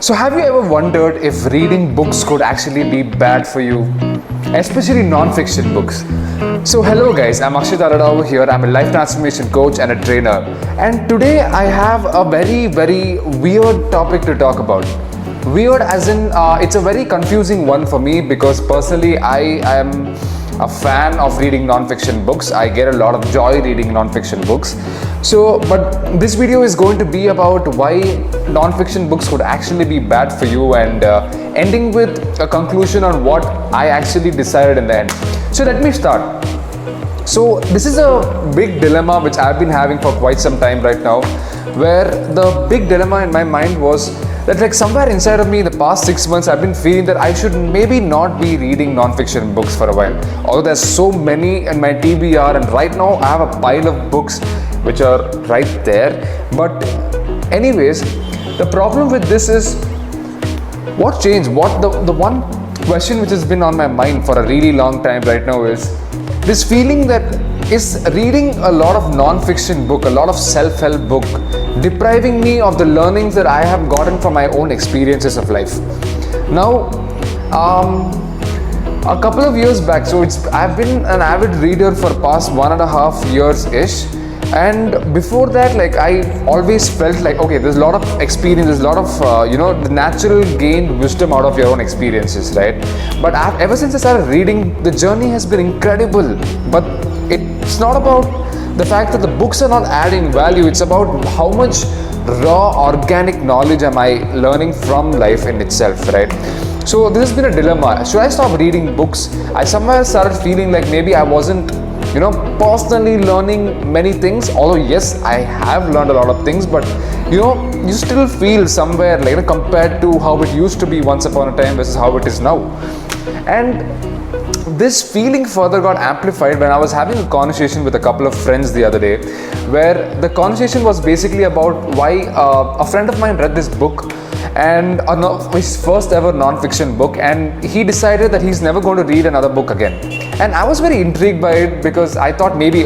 So, have you ever wondered if reading books could actually be bad for you? Especially non-fiction books. So, hello guys, I'm Akshay Tarada over here. I'm a life transformation coach and a trainer. And today I have a very weird topic to talk about. Weird as in, it's a very confusing one for me because personally I am a fan of reading non-fiction books. I get a lot of joy reading non-fiction books. So, but this video is going to be about why non-fiction books could actually be bad for you and ending with a conclusion on what I actually decided in the end. So let me start. So this is a big dilemma which I've been having for quite some time right now, where the big dilemma in my mind was that like somewhere inside of me the past 6 months I've been feeling that I should maybe not be reading non-fiction books for a while. Although there's so many in my TBR and right now I have a pile of books which are right there. But anyways, the problem with this is what changed? What the one question which has been on my mind for a really long time right now is this feeling that is reading a lot of non-fiction book, a lot of self-help book, depriving me of the learnings that I have gotten from my own experiences of life. Now, a couple of years back, so I've been an avid reader for past 1.5 years ish. And before that, like I always felt like, okay, there's a lot of experience, there's a lot of, the natural gained wisdom out of your own experiences, right? But ever since I started reading, the journey has been incredible. But it's not about the fact that the books are not adding value, it's about how much raw, organic knowledge am I learning from life in itself, right? So this has been a dilemma. Should I stop reading books? I somewhere started feeling like maybe I wasn't personally learning many things, although yes, I have learned a lot of things, but you still feel somewhere like compared to how it used to be once upon a time versus how it is now. And this feeling further got amplified when I was having a conversation with a couple of friends the other day, where the conversation was basically about why a friend of mine read this book and his first ever non-fiction book, and he decided that he's never going to read another book again. And I was very intrigued by it because I thought maybe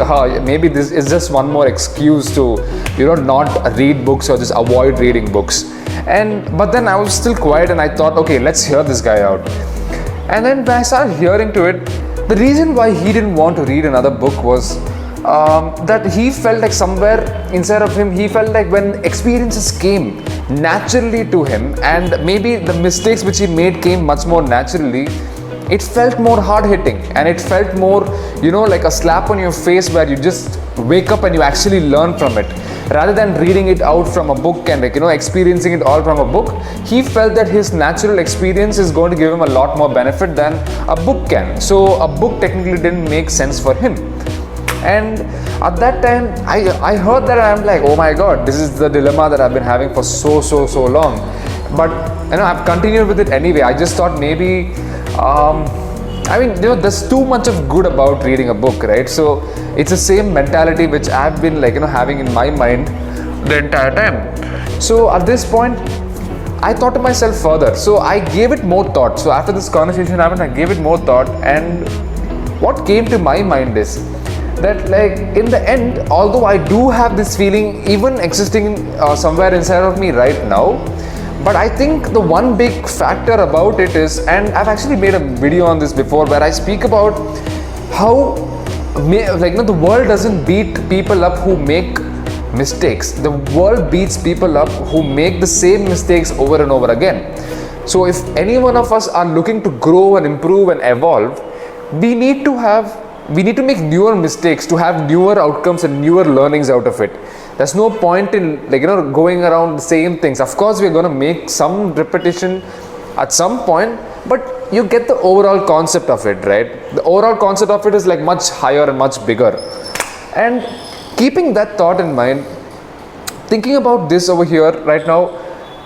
this is just one more excuse to not read books or just avoid reading books. But then I was still quiet and I thought, okay, let's hear this guy out. And then when I started hearing to it, the reason why he didn't want to read another book was that he felt like somewhere inside of him, he felt like when experiences came naturally to him and maybe the mistakes which he made came much more naturally, it felt more hard-hitting and it felt more, like a slap on your face where you just wake up and you actually learn from it. Rather than reading it out from a book and experiencing it all from a book, he felt that his natural experience is going to give him a lot more benefit than a book can. So a book technically didn't make sense for him. And at that time, I heard that and I'm like, oh my God, this is the dilemma that I've been having for so long. But I've continued with it anyway. I just thought maybe, there's too much of good about reading a book, right? So it's the same mentality which I've been having in my mind the entire time. So at this point, I thought to myself further. So I gave it more thought. So after this conversation happened, I gave it more thought, and what came to my mind is that in the end, although I do have this feeling even existing somewhere inside of me right now, but I think the one big factor about it is, and I've actually made a video on this before where I speak about how the world doesn't beat people up who make mistakes. The world beats people up who make the same mistakes over and over again. So if any one of us are looking to grow and improve and evolve, we need to make newer mistakes to have newer outcomes and newer learnings out of it. There's no point in going around the same things. Of course, we're going to make some repetition at some point, but you get the overall concept of it, right? The overall concept of it is much higher and much bigger. And keeping that thought in mind, thinking about this over here right now,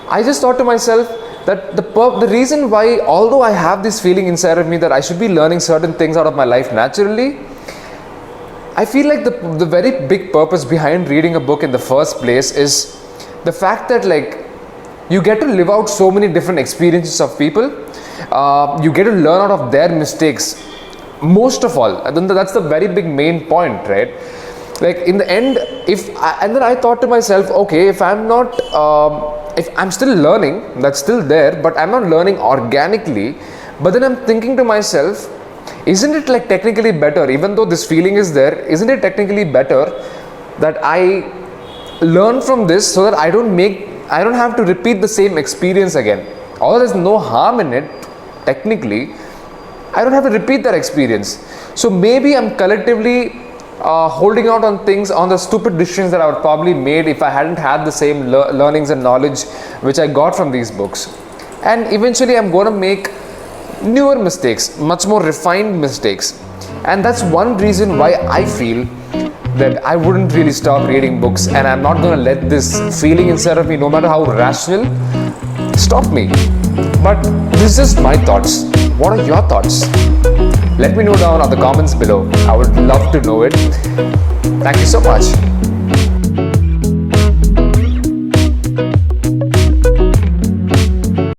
I just thought to myself that the reason why, although I have this feeling inside of me that I should be learning certain things out of my life naturally, I feel like the very big purpose behind reading a book in the first place is the fact that you get to live out so many different experiences of people. You get to learn out of their mistakes most of all. And then that's the very big main point, right? In the end, and then I thought to myself, okay, if I'm not if I'm still learning, that's still there, but I'm not learning organically. But then I'm thinking to myself, isn't it like technically better, even though this feeling is there, isn't it technically better that I learn from this so that I don't have to repeat the same experience again? Although there's no harm in it, technically, I don't have to repeat that experience. So maybe I'm collectively holding out on things, on the stupid decisions that I would probably made if I hadn't had the same learnings and knowledge which I got from these books. And eventually I'm going to make newer mistakes, much more refined mistakes. And that's one reason why I feel that I wouldn't really stop reading books, and I'm not going to let this feeling inside of me, no matter how rational, stop me. But this is just my thoughts. What are your thoughts? Let me know down on the comments below. I would love to know it. Thank you so much.